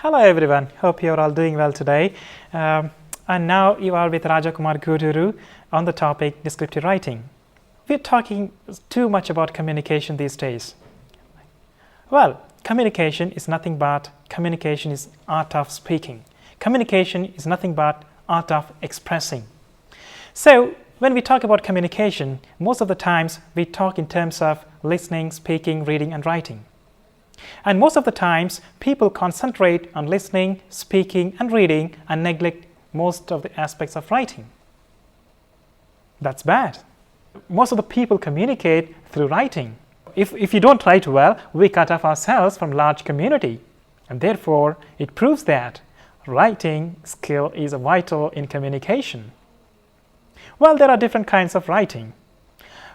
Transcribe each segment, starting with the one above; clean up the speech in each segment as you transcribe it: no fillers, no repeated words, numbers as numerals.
Hello everyone, hope you are all doing well today. And now you are with Rajakumar Gururu on the topic descriptive writing. We're talking too much about communication these days. Well, communication is nothing but communication is art of speaking. Communication is nothing but art of expressing. So when we talk about communication, most of the times we talk in terms of listening, speaking, reading and writing. And most of the times people concentrate on listening, speaking and reading and neglect most of the aspects of writing. That's bad. Most of the people communicate through writing. If you don't write well, we cut off ourselves from large community, and therefore it proves that writing skill is vital in communication. Well, there are different kinds of writing.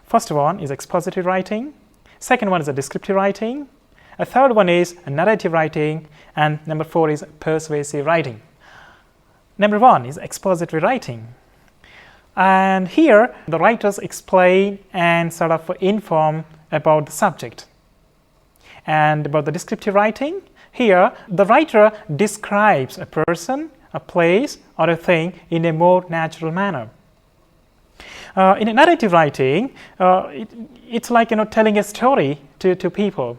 First one is expository writing, second one is a descriptive writing, a third one is a narrative writing, and number 4 is persuasive writing. Number 1 is expository writing. And here the writers explain and sort of inform about the subject. And about the descriptive writing, here the writer describes a person, a place or a thing in a more natural manner. In a narrative writing, it's like telling a story to people.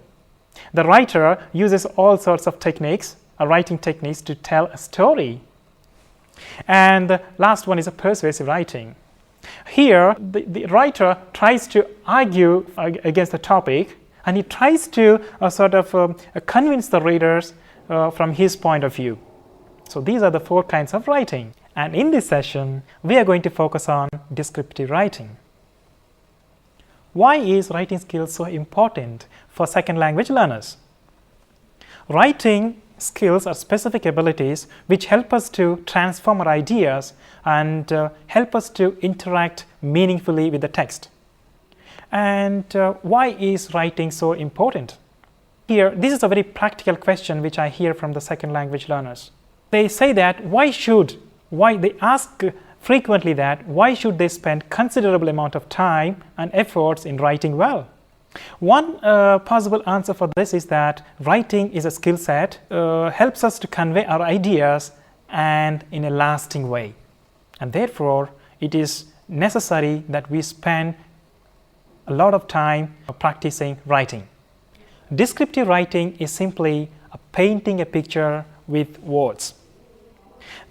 The writer uses all sorts of techniques, writing techniques to tell a story. And the last one is a persuasive writing. Here, the writer tries to argue against the topic, and he tries to convince the readers from his point of view. So these are the 4 kinds of writing. And in this session, we are going to focus on descriptive writing. Why is writing skills so important for second language learners? Writing skills are specific abilities which help us to transform our ideas and help us to interact meaningfully with the text. And why is writing so important? Here, this is a very practical question which I hear from the second language learners. They say that they ask frequently that why should they spend considerable amount of time and efforts in writing well? One possible answer for this is that writing is a skill set, helps us to convey our ideas and in a lasting way. And therefore, it is necessary that we spend a lot of time practicing writing. Descriptive writing is simply painting a picture with words.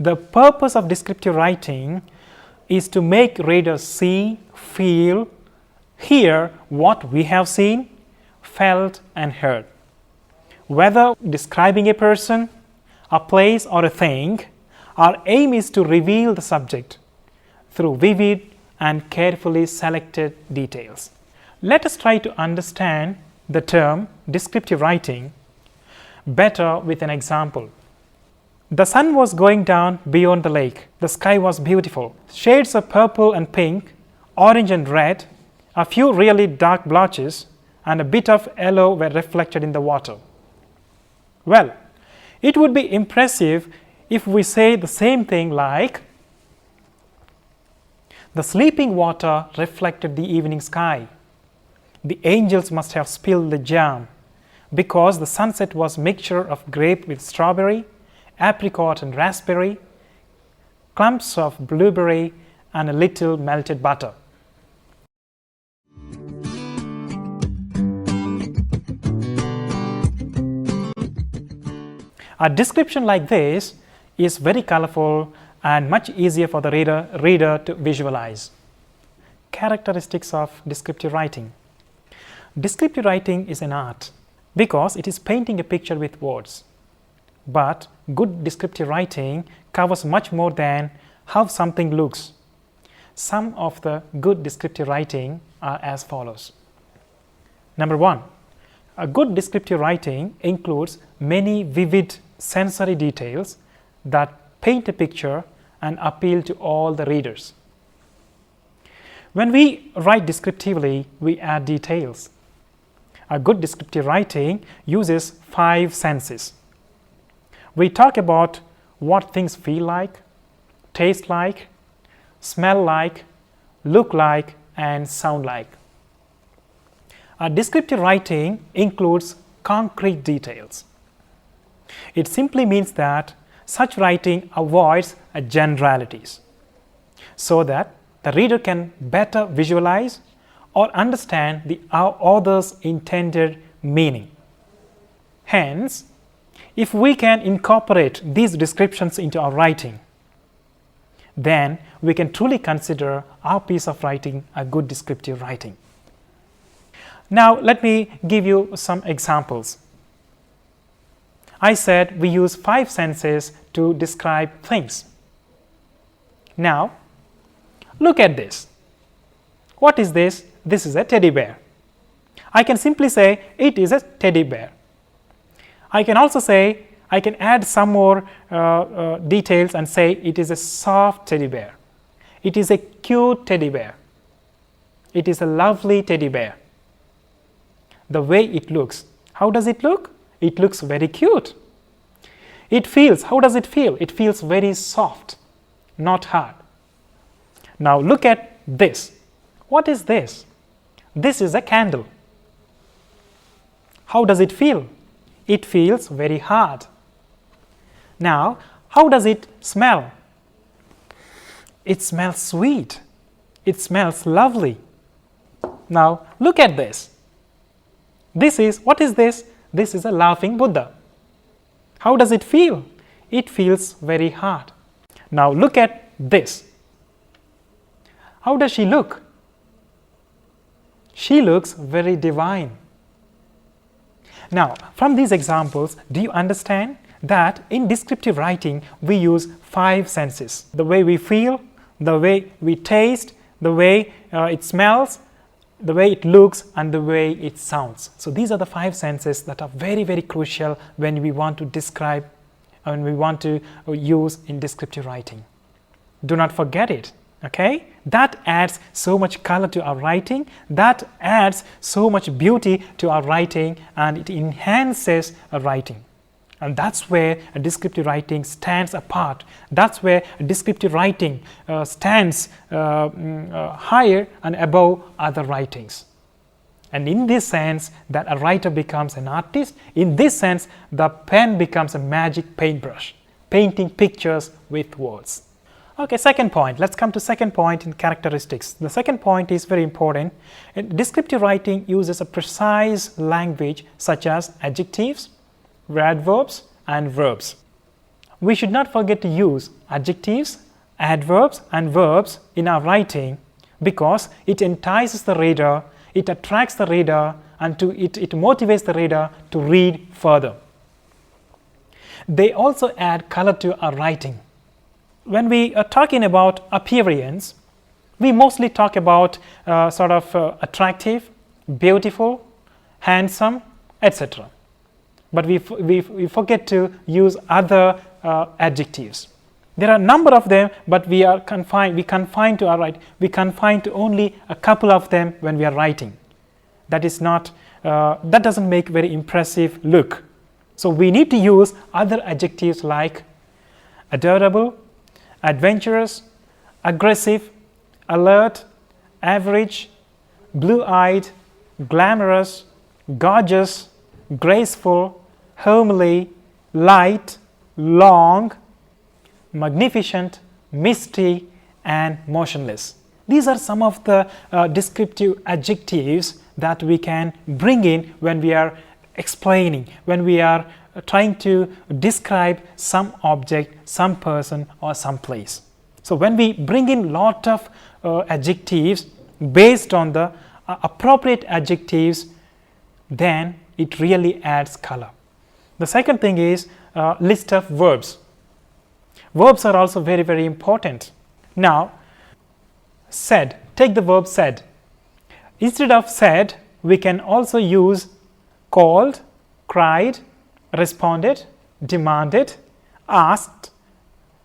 The purpose of descriptive writing is to make readers see, feel, hear what we have seen, felt and heard. Whether describing a person, a place or a thing, our aim is to reveal the subject through vivid and carefully selected details. Let us try to understand the term descriptive writing better with an example. The sun was going down beyond the lake. The sky was beautiful. Shades of purple and pink, orange and red, a few really dark blotches, and a bit of yellow were reflected in the water. Well, it would be impressive if we say the same thing like, the sleeping water reflected the evening sky. The angels must have spilled the jam, because the sunset was mixture of grape with strawberry, apricot and raspberry, clumps of blueberry and a little melted butter. A description like this is very colorful and much easier for the reader to visualize. Characteristics of descriptive writing. Descriptive writing is an art because it is painting a picture with words. But good descriptive writing covers much more than how something looks. Some of the good descriptive writing are as follows. Number 1, a good descriptive writing includes many vivid sensory details that paint a picture and appeal to all the readers. When we write descriptively, we add details. A good descriptive writing uses 5 senses. We talk about what things feel like, taste like, smell like, look like, and sound like. Descriptive writing includes concrete details. It simply means that such writing avoids generalities so that the reader can better visualize or understand the author's intended meaning. Hence, if we can incorporate these descriptions into our writing, then we can truly consider our piece of writing a good descriptive writing. Now, let me give you some examples. I said we use 5 senses to describe things. Now, look at this. What is this? This is a teddy bear. I can simply say it is a teddy bear. I can also say, I can add some more details and say it is a soft teddy bear. It is a cute teddy bear. It is a lovely teddy bear. The way it looks. How does it look? It looks very cute. It feels, how does it feel? It feels very soft, not hard. Now look at this. What is this? This is a candle. How does it feel? It feels very hard. Now, how does it smell? It smells sweet. It smells lovely. Now, look at this. What is this? This is a laughing Buddha. How does it feel? It feels very hard. Now, look at this. How does she look? She looks very divine. Now, from these examples, do you understand that in descriptive writing, we use 5 senses? The way we feel, the way we taste, the way it smells, the way it looks, and the way it sounds. So these are the 5 senses that are very, very crucial when we want to describe, when we want to use in descriptive writing. Do not forget it, okay? That adds so much color to our writing, that adds so much beauty to our writing, and it enhances our writing. And that's where a descriptive writing stands apart. That's where a descriptive writing stands higher and above other writings. And in this sense, that a writer becomes an artist. In this sense, the pen becomes a magic paintbrush, painting pictures with words. Okay, second point. Let's come to second point in characteristics. The second point is very important. Descriptive writing uses a precise language such as adjectives, adverbs, and verbs. We should not forget to use adjectives, adverbs, and verbs in our writing because it entices the reader, it attracts the reader, and it motivates the reader to read further. They also add color to our writing. When we are talking about appearance, we mostly talk about attractive, beautiful, handsome, etc. But we forget to use other adjectives. There are a number of them, but we confine to only a couple of them when we are writing. That doesn't make very impressive look. So we need to use other adjectives like adorable, adventurous, aggressive, alert, average, blue-eyed, glamorous, gorgeous, graceful, homely, light, long, magnificent, misty, and motionless. These are some of the descriptive adjectives that we can bring in when we are explaining, when we are trying to describe some object, some person, or some place. So when we bring in lot of adjectives based on the appropriate adjectives, then it really adds color. The second thing is list of verbs. Verbs are also very, very important. Now, said, take the verb said. Instead of said, we can also use called, cried, responded, demanded, asked,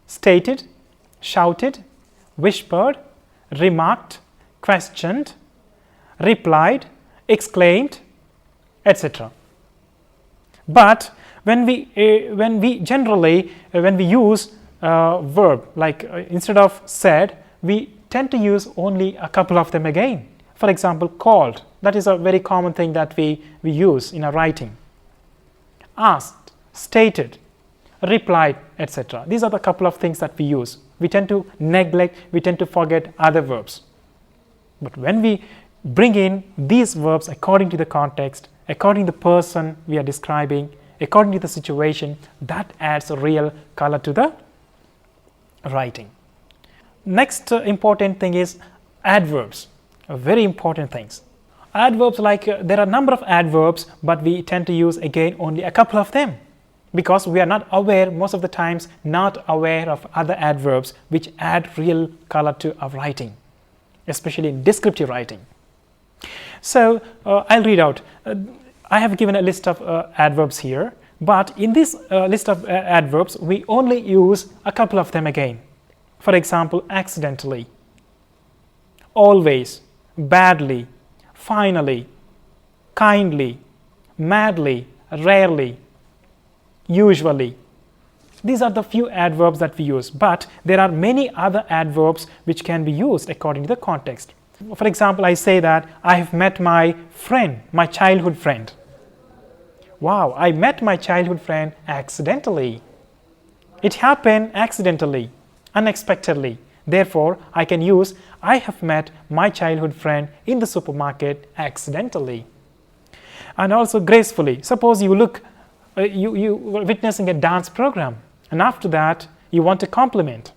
stated, shouted, whispered, remarked, questioned, replied, exclaimed, etc. But when we use verb, like instead of said, we tend to use only a couple of them again. For example, called. That is a very common thing that we use in our writing. Asked, stated, replied, etc. These are the couple of things that we use. We tend to neglect, we tend to forget other verbs. But when we bring in these verbs according to the context, according to the person we are describing, according to the situation, that adds a real color to the writing. Next important thing is adverbs, very important things. Adverbs, like there are a number of adverbs, but we tend to use again only a couple of them, because we are not aware, most of the times not aware of other adverbs which add real color to our writing, especially in descriptive writing. So I'll read out. I have given a list of adverbs here, but in this list of adverbs we only use a couple of them again. For example, accidentally, always, badly, finally, kindly, madly, rarely, usually. These are the few adverbs that we use, but there are many other adverbs which can be used according to the context. For example, I say that I have met my friend, my childhood friend. Wow, I met my childhood friend accidentally. It happened accidentally, unexpectedly. Therefore, I can use I have met my childhood friend in the supermarket accidentally. And also gracefully. Suppose you were witnessing a dance program, and after that you want a compliment.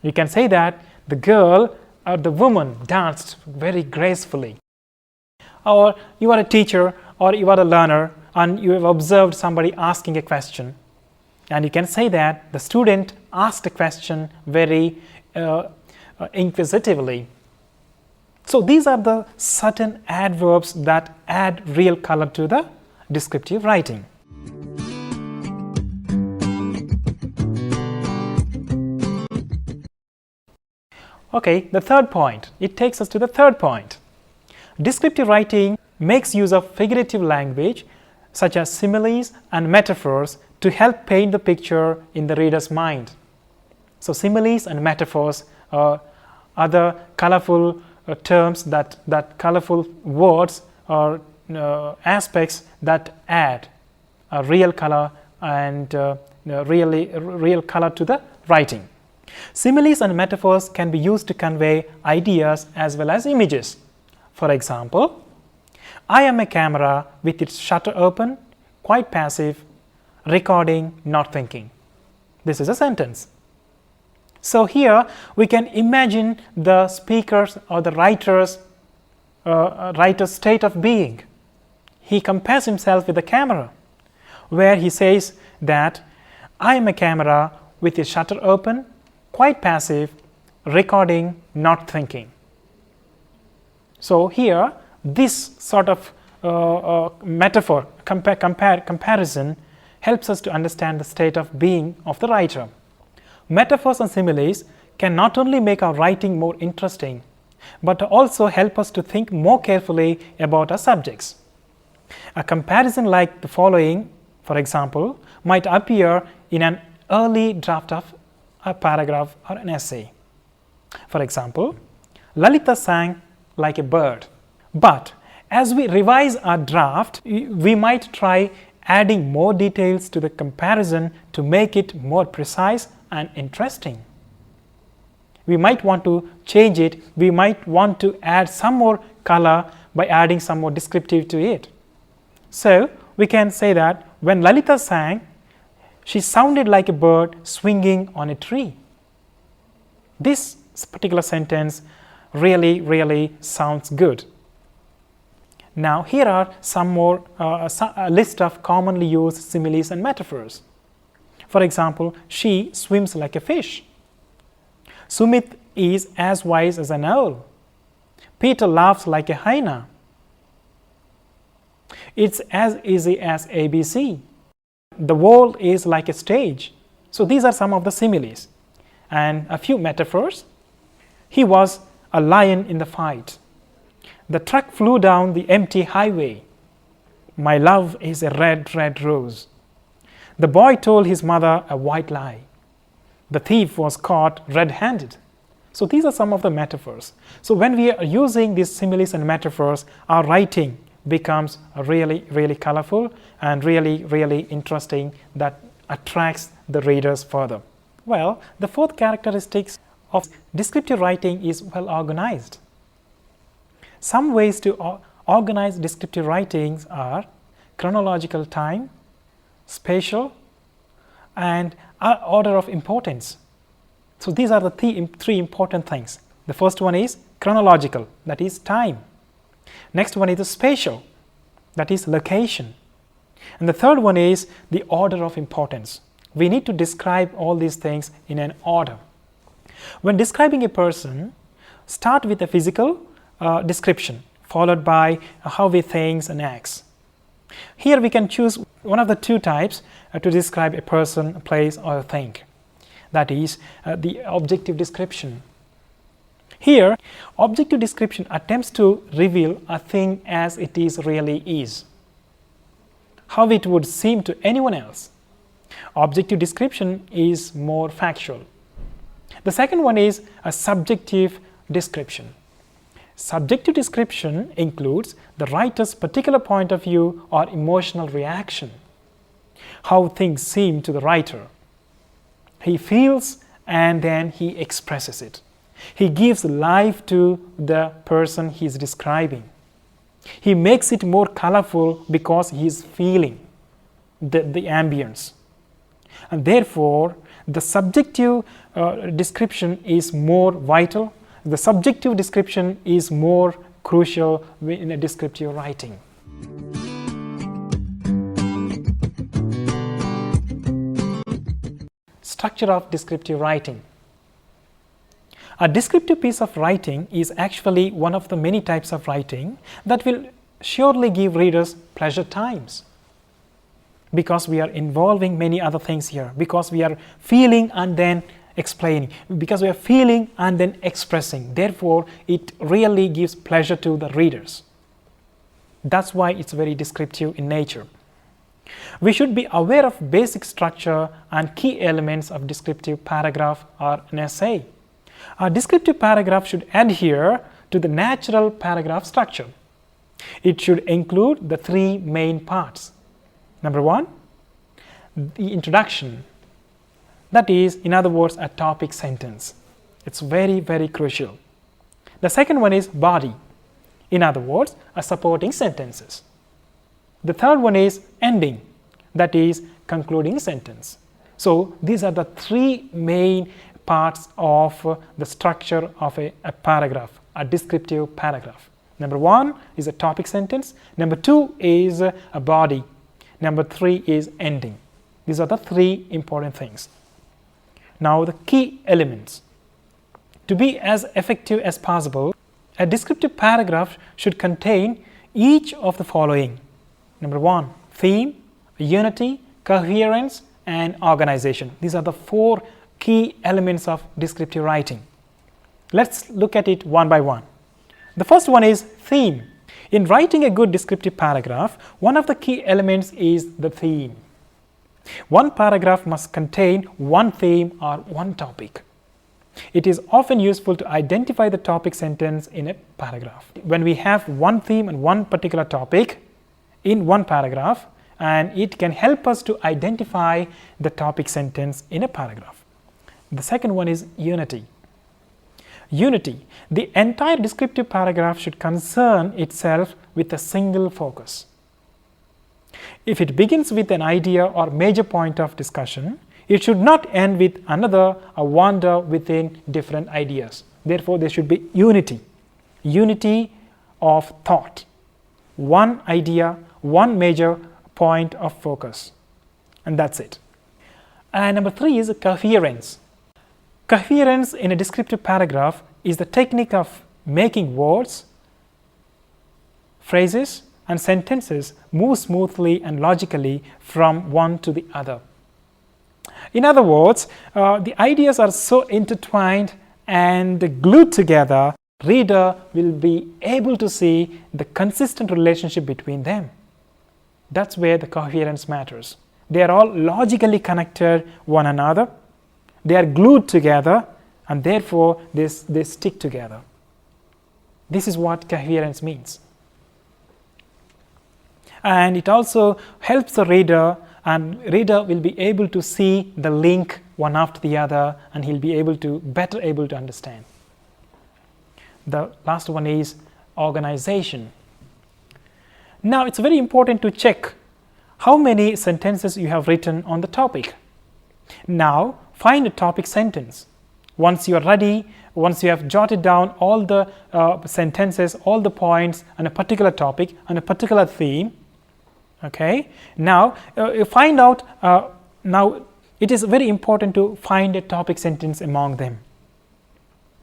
You can say that the girl or the woman danced very gracefully. Or you are a teacher or you are a learner and you have observed somebody asking a question, and you can say that the student asked a question very inquisitively. So these are the certain adverbs that add real color to the descriptive writing. Okay, the third point. It takes us to the third point. Descriptive writing makes use of figurative language such as similes and metaphors to help paint the picture in the reader's mind. So similes and metaphors are other colorful terms, that colorful words or aspects that add a real color and real color to the writing. Similes and metaphors can be used to convey ideas as well as images. For example, I am a camera with its shutter open, quite passive, recording, not thinking. This is a sentence. So here we can imagine the speaker's or the writer's state of being. He compares himself with the camera, where he says that I am a camera with its shutter open, quite passive, recording, not thinking. So here this sort of metaphor, comparison helps us to understand the state of being of the writer. Metaphors and similes can not only make our writing more interesting, but also help us to think more carefully about our subjects. A comparison like the following, for example, might appear in an early draft of a paragraph or an essay. For example, Lalita sang like a bird. But as we revise our draft, we might try adding more details to the comparison to make it more precise and interesting. We might want to change it. We might want to add some more color by adding some more descriptive to it. So we can say that when Lalita sang, she sounded like a bird swinging on a tree. This particular sentence really sounds good. Now here are some more a list of commonly used similes and metaphors. For example, she swims like a fish. Sumit is as wise as an owl. Peter laughs like a hyena. It's as easy as ABC. The world is like a stage. So these are some of the similes. And a few metaphors. He was a lion in the fight. The truck flew down the empty highway. My love is a red, red rose. The boy told his mother a white lie. The thief was caught red-handed. So these are some of the metaphors. So when we are using these similes and metaphors, our writing becomes really colorful and really interesting, that attracts the readers further. Well, the fourth characteristics of descriptive writing is well organized. Some ways to organize descriptive writings are chronological time, spatial, and order of importance. So these are the three important things. The first one is chronological, that is time. Next one is the spatial, that is location. And the third one is the order of importance. We need to describe all these things in an order. When describing a person, start with a physical description, followed by how he thinks and acts. Here we can choose one of the two types to describe a person, a place, or a thing. That is the objective description. Here, objective description attempts to reveal a thing as it really is, how it would seem to anyone else. Objective description is more factual. The second one is a subjective description. Subjective description includes the writer's particular point of view or emotional reaction, how things seem to the writer. He feels and then he expresses it. He gives life to the person he is describing. He makes it more colorful because he is feeling the ambience. And therefore, the subjective description is more vital. The subjective description is more crucial in a descriptive writing. Structure of descriptive writing. A descriptive piece of writing is actually one of the many types of writing that will surely give readers pleasure times, because we are involving many other things here, because we are feeling and then explaining, because we are feeling and then expressing. Therefore, it really gives pleasure to the readers. That's why it's very descriptive in nature. We should be aware of basic structure and key elements of descriptive paragraph or an essay. A descriptive paragraph should adhere to the natural paragraph structure. It should include the three main parts. Number one, the introduction. That is, in other words, a topic sentence. It's very crucial. The second one is body. In other words, a supporting sentences. The third one is ending. That is, concluding sentence. So these are the three main parts of the structure of a paragraph, a descriptive paragraph. Number one is a topic sentence. Number two is a body. Number three is ending. These are the three important things. Now the key elements. To be as effective as possible, a descriptive paragraph should contain each of the following. Number one, theme, unity, coherence, and organization. These are the four key elements of descriptive writing. Let's look at it one by one. The first one is theme. In writing a good descriptive paragraph, one of the key elements is the theme. One paragraph must contain one theme or one topic. It is often useful to identify the topic sentence in a paragraph. When we have one theme and one particular topic in one paragraph, and it can help us to identify the topic sentence in a paragraph. The second one is unity. Unity. The entire descriptive paragraph should concern itself with a single focus. If it begins with an idea or major point of discussion, it should not end with another or wander within different ideas. Therefore, there should be unity. Unity of thought. One idea, one major point of focus. And that's it. And number three is coherence. Coherence in a descriptive paragraph is the technique of making words, phrases, and sentences move smoothly and logically from one to the other. In other words, the ideas are so intertwined and glued together, reader will be able to see the consistent relationship between them. That's where the coherence matters. They are all logically connected one another. They are glued together, and therefore they stick together. This is what coherence means. and it also helps the reader, and reader will be able to see the link one after the other, and he'll be better able to understand. The last one is organization. Now it's very important to check how many sentences you have written on the topic. Now find a topic sentence. Once you are ready, once you have jotted down all the sentences, all the points on a particular topic, on a particular theme, okay, now you find out, now it is very important to find a topic sentence among them,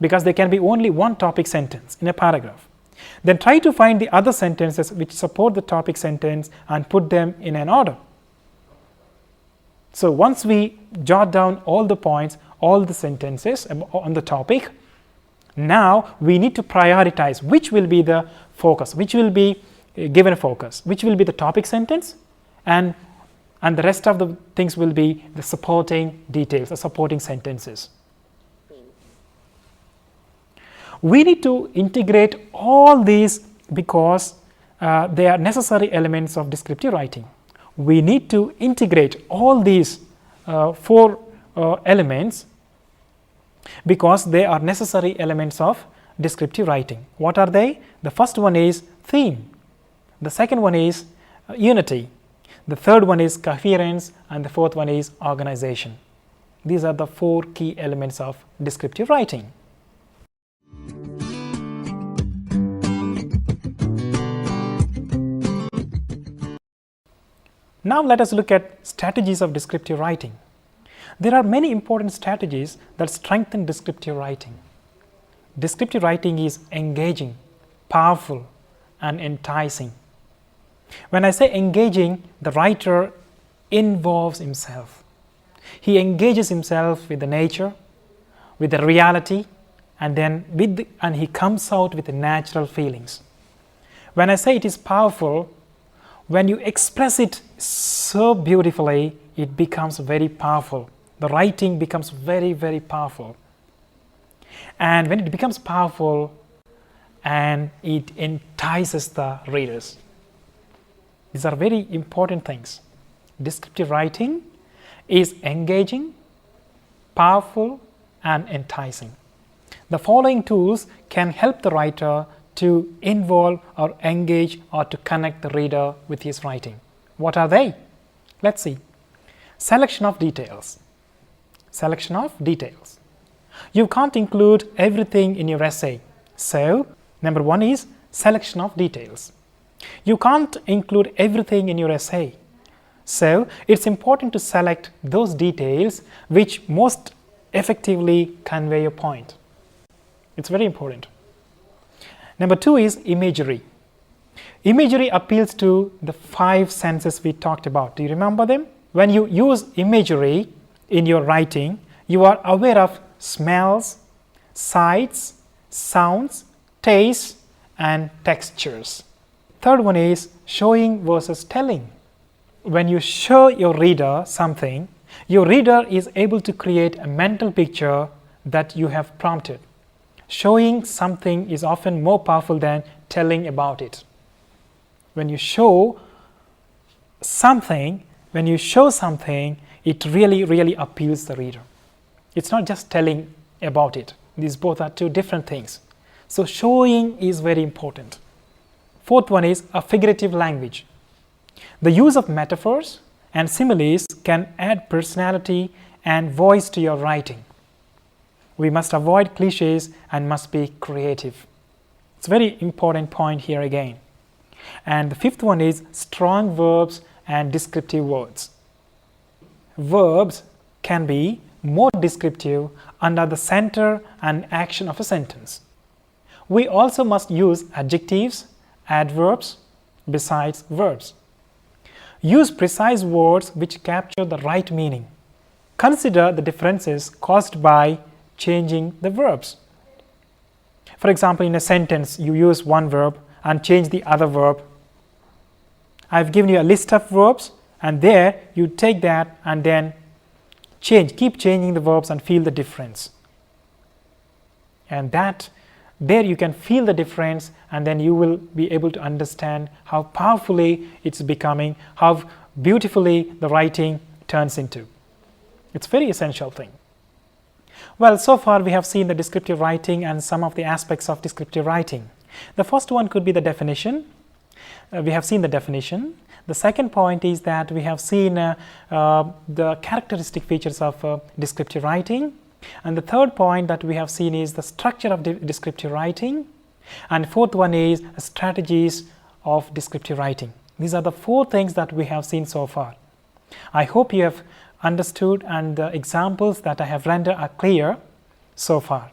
because there can be only one topic sentence in a paragraph. Then try to find the other sentences which support the topic sentence and put them in an order. So once we jot down all the points, all the sentences on the topic, now we need to prioritize which will be the focus, which will be given a focus, which will be the topic sentence, and the rest of the things will be the supporting details, the supporting sentences. We need to integrate all these because they are necessary elements of descriptive writing. We need to integrate all these four elements because they are necessary elements of descriptive writing. What are they? The first one is theme. The second one is unity. The third one is coherence, and the fourth one is organization. These are the four key elements of descriptive writing. Now let us look at strategies of descriptive writing. There are many important strategies that strengthen descriptive writing. Descriptive writing is engaging, powerful, and enticing. When I say engaging, the writer involves himself. He engages himself with the nature, with the reality, and then and he comes out with the natural feelings. When I say it is powerful, when you express it so beautifully, it becomes very powerful. The writing becomes very, very powerful. And when it becomes powerful, and it entices the readers. These are very important things. Descriptive writing is engaging, powerful, and enticing. The following tools can help the writer to involve or engage or to connect the reader with his writing. What are they? Let's see. Selection of details. Selection of details. You can't include everything in your essay. So, number one is selection of details. You can't include everything in your essay. So, it's important to select those details which most effectively convey your point. It's very important. Number two is imagery. Imagery appeals to the 5 senses we talked about. Do you remember them? When you use imagery in your writing, you are aware of smells, sights, sounds, tastes, and textures. Third one is showing versus telling. When you show your reader something, your reader is able to create a mental picture that you have prompted. Showing something is often more powerful than telling about it. When you show something, it really appeals the reader. It's not just telling about it. These both are two different things. So showing is very important. Fourth one is a figurative language. The use of metaphors and similes can add personality and voice to your writing. We must avoid cliches and must be creative. It's a very important point here again. And the fifth one is strong verbs and descriptive words. Verbs can be more descriptive under the center and action of a sentence. We also must use adjectives, adverbs, besides verbs. Use precise words which capture the right meaning. Consider the differences caused by changing the verbs. For example, in a sentence, you use one verb and change the other verb. I've given you a list of verbs, and there you take that and then keep changing the verbs and feel the difference. And that There you can feel the difference, and then you will be able to understand how powerfully it's becoming, how beautifully the writing turns into. It's a very essential thing. Well, so far we have seen the descriptive writing and some of the aspects of descriptive writing. The first one could be the definition. We have seen the definition. The second point is that we have seen the characteristic features of descriptive writing. And the third point that we have seen is the structure of descriptive writing. And fourth one is strategies of descriptive writing. These are the four things that we have seen so far. I hope you have understood and the examples that I have rendered are clear so far.